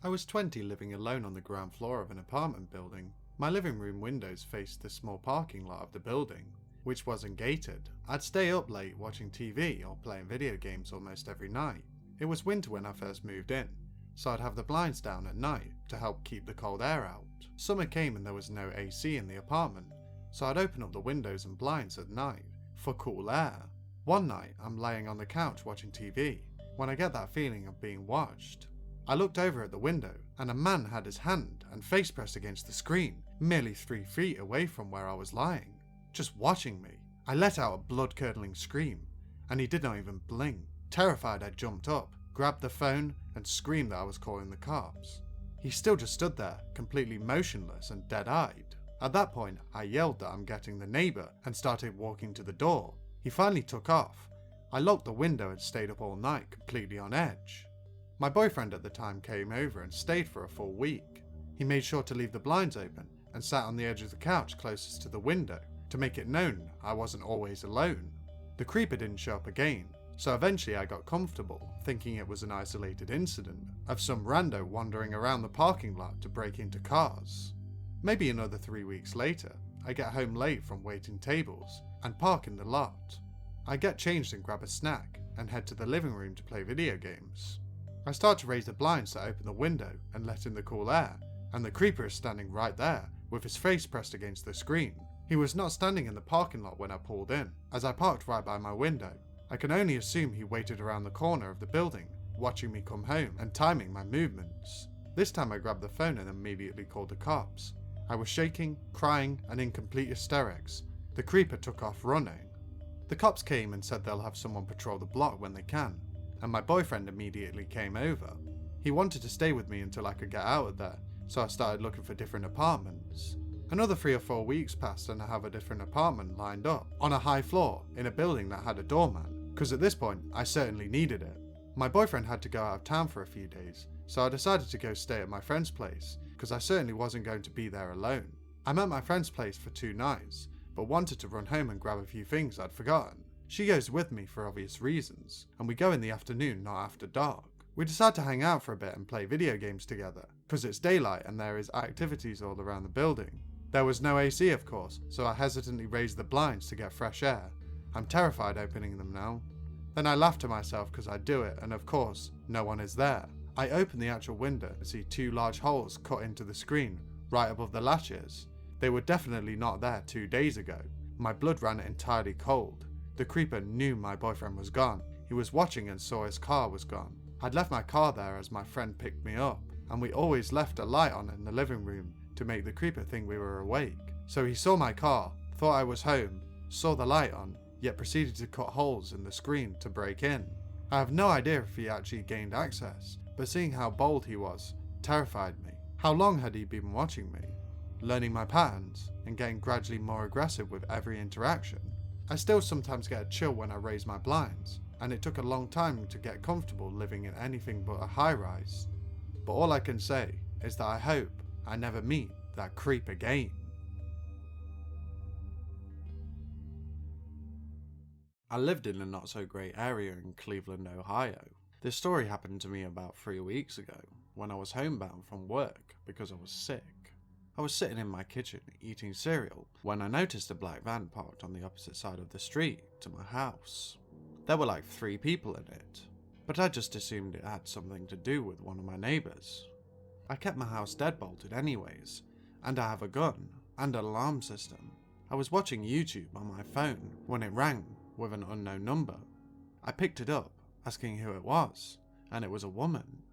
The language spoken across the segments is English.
I was 20, living alone on the ground floor of an apartment building. My living room windows faced the small parking lot of the building, which wasn't gated. I'd stay up late watching TV or playing video games almost every night. It was winter when I first moved in, so I'd have the blinds down at night to help keep the cold air out. Summer came and there was no AC in the apartment, so I'd open up the windows and blinds at night for cool air. One night, I'm laying on the couch watching TV when I get that feeling of being watched. I looked over at the window and a man had his hand and face pressed against the screen, merely 3 feet away from where I was lying, just watching me. I let out a blood-curdling scream and he did not even blink. Terrified, I jumped up, grabbed the phone and screamed that I was calling the cops. He still just stood there, completely motionless and dead-eyed. At that point, I yelled that I'm getting the neighbour and started walking to the door. He finally took off. I locked the window and stayed up all night, completely on edge. My boyfriend at the time came over and stayed for a full week. He made sure to leave the blinds open and sat on the edge of the couch closest to the window to make it known I wasn't always alone. The creeper didn't show up again, so eventually I got comfortable, thinking it was an isolated incident of some rando wandering around the parking lot to break into cars. Maybe another 3 weeks later, I get home late from waiting tables and park in the lot. I get changed and grab a snack and head to the living room to play video games. I start to raise the blinds to open the window and let in the cool air, and the creeper is standing right there with his face pressed against the screen. He was not standing in the parking lot when I pulled in, as I parked right by my window. I can only assume he waited around the corner of the building, watching me come home and timing my movements. This time I grabbed the phone and immediately called the cops. I was shaking, crying, and in complete hysterics. The creeper took off running. The cops came and said they'll have someone patrol the block when they can, and my boyfriend immediately came over. He wanted to stay with me until I could get out of there, so I started looking for different apartments. Another 3 or 4 weeks passed and I have a different apartment lined up, on a high floor, in a building that had a doorman, because at this point, I certainly needed it. My boyfriend had to go out of town for a few days, so I decided to go stay at my friend's place, because I certainly wasn't going to be there alone. I'm at my friend's place for 2 nights, but wanted to run home and grab a few things I'd forgotten. She goes with me for obvious reasons, and we go in the afternoon, not after dark. We decide to hang out for a bit and play video games together, because it's daylight and there is activities all around the building. There was no AC of course, so I hesitantly raised the blinds to get fresh air. I'm terrified opening them now. Then I laugh to myself because I do it, and of course, no one is there. I open the actual window and see 2 large holes cut into the screen, right above the latches. They were definitely not there 2 days ago. My blood ran entirely cold. The creeper knew my boyfriend was gone. He was watching and saw his car was gone. I'd left my car there as my friend picked me up, and we always left a light on in the living room to make the creeper think we were awake. So he saw my car, thought I was home, saw the light on, yet proceeded to cut holes in the screen to break in. I have no idea if he actually gained access, but seeing how bold he was terrified me. How long had he been watching me? Learning my patterns and getting gradually more aggressive with every interaction. I still sometimes get a chill when I raise my blinds, and it took a long time to get comfortable living in anything but a high-rise. But all I can say is that I hope I never meet that creep again. I lived in a not so great area in Cleveland, Ohio. This story happened to me about 3 weeks ago, when I was homebound from work because I was sick. I was sitting in my kitchen eating cereal when I noticed a black van parked on the opposite side of the street to my house. There were like 3 people in it, but I just assumed it had something to do with one of my neighbours. I kept my house deadbolted anyways, and I have a gun and an alarm system. I was watching YouTube on my phone when it rang with an unknown number. I picked it up, asking who it was, and it was a woman.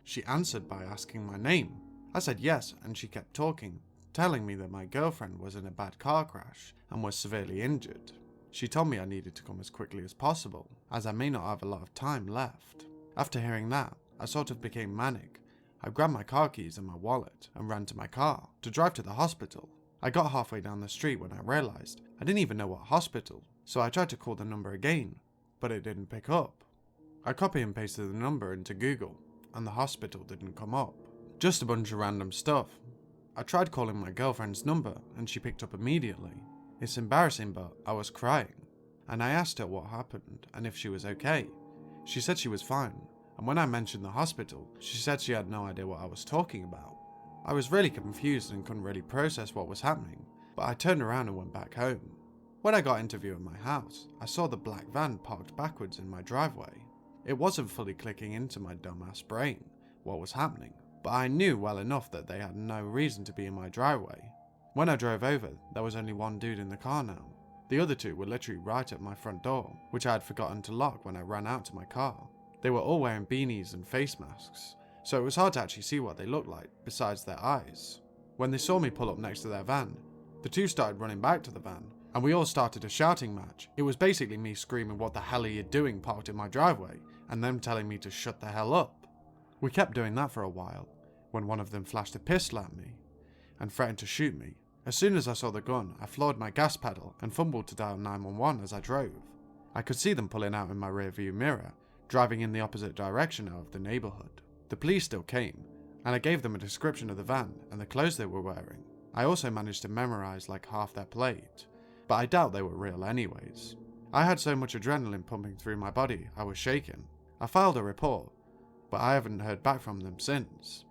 She answered by asking my name. I said yes, and she kept talking, telling me that my girlfriend was in a bad car crash and was severely injured. She told me I needed to come as quickly as possible, as I may not have a lot of time left. After hearing that, I sort of became manic. I grabbed my car keys and my wallet and ran to my car to drive to the hospital. I got halfway down the street when I realised I didn't even know what hospital, so I tried to call the number again, but it didn't pick up. I copy and pasted the number into Google, and the hospital didn't come up. Just a bunch of random stuff. I tried calling my girlfriend's number and she picked up immediately. It's embarrassing, but I was crying, and I asked her what happened and if she was okay. She said she was fine and when I mentioned the hospital, she said she had no idea what I was talking about. I was really confused and couldn't really process what was happening, but I turned around and went back home. When I got into view of my house, I saw the black van parked backwards in my driveway. It wasn't fully clicking into my dumbass brain what was happening, but I knew well enough that they had no reason to be in my driveway. When I drove over, there was only one dude in the car now. The other two were literally right at my front door, which I had forgotten to lock when I ran out to my car. They were all wearing beanies and face masks, so it was hard to actually see what they looked like besides their eyes. When they saw me pull up next to their van, the two started running back to the van, and we all started a shouting match. It was basically me screaming, "What the hell are you doing parked in my driveway?" and them telling me to shut the hell up. We kept doing that for a while, when one of them flashed a pistol at me and threatened to shoot me. As soon as I saw the gun, I floored my gas pedal and fumbled to dial 911 as I drove. I could see them pulling out in my rearview mirror, driving in the opposite direction out of the neighbourhood. The police still came, and I gave them a description of the van and the clothes they were wearing. I also managed to memorise like half their plate, but I doubt they were real anyways. I had so much adrenaline pumping through my body, I was shaking. I filed a report, but I haven't heard back from them since.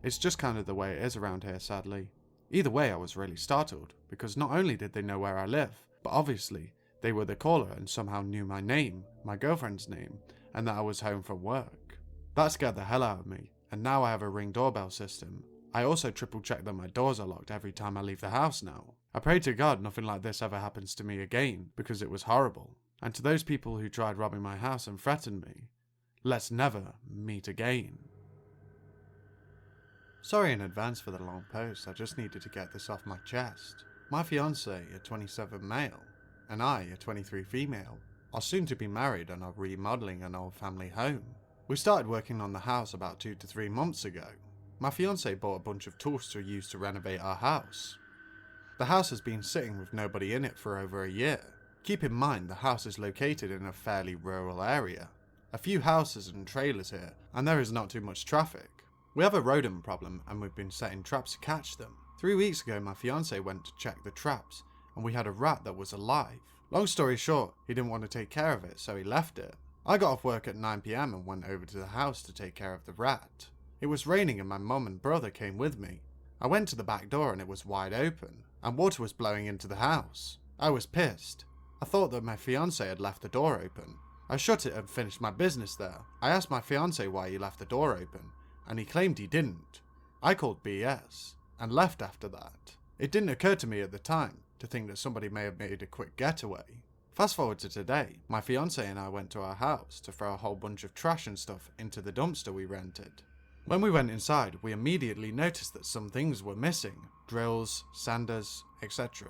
It's just kind of the way it is around here, sadly. Either way, I was really startled, because not only did they know where I live, but obviously, they were the caller and somehow knew my name, my girlfriend's name, and that I was home from work. That scared the hell out of me, and now I have a Ring doorbell system. I also triple check that my doors are locked every time I leave the house now. I pray to God nothing like this ever happens to me again, because it was horrible. And to those people who tried robbing my house and threatened me, let's never meet again. Sorry in advance for the long post, I just needed to get this off my chest. My fiance, a 27 male, and I, a 23 female, are soon to be married and are remodeling an old family home. We started working on the house about 2 to 3 months ago. My fiance bought a bunch of tools to use to renovate our house. The house has been sitting with nobody in it for over a year. Keep in mind the house is located in a fairly rural area. A few houses and trailers here, and there is not too much traffic. We have a rodent problem and we've been setting traps to catch them. 3 weeks ago my fiance went to check the traps and we had a rat that was alive. Long story short, he didn't want to take care of it, so he left it. I got off work at 9 PM and went over to the house to take care of the rat. It was raining and my mum and brother came with me. I went to the back door and it was wide open, and water was blowing into the house. I was pissed. I thought that my fiance had left the door open. I shut it and finished my business there. I asked my fiance why he left the door open, and he claimed he didn't. I called BS, and left after that. It didn't occur to me at the time to think that somebody may have made a quick getaway. Fast forward to today, my fiance and I went to our house to throw a whole bunch of trash and stuff into the dumpster we rented. When we went inside, we immediately noticed that some things were missing. Drills, sanders, etc.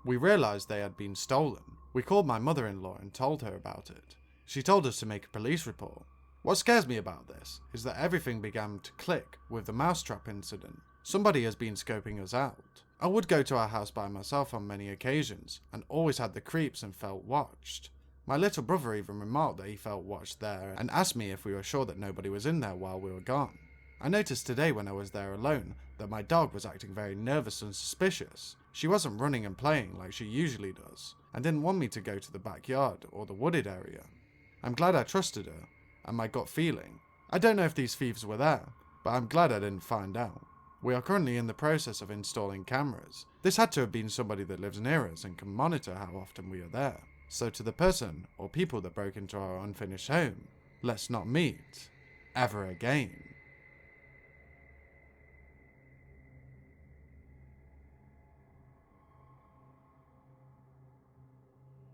We realised they had been stolen. We called my mother-in-law and told her about it. She told us to make a police report. What scares me about this is that everything began to click with the mousetrap incident. Somebody has been scoping us out. I would go to our house by myself on many occasions, and always had the creeps and felt watched. My little brother even remarked that he felt watched there and asked me if we were sure that nobody was in there while we were gone. I noticed today when I was there alone that my dog was acting very nervous and suspicious. She wasn't running and playing like she usually does, and didn't want me to go to the backyard or the wooded area. I'm glad I trusted her, and my gut feeling. I don't know if these thieves were there, but I'm glad I didn't find out. We are currently in the process of installing cameras. This had to have been somebody that lives near us and can monitor how often we are there. So to the person or people that broke into our unfinished home, let's not meet ever again.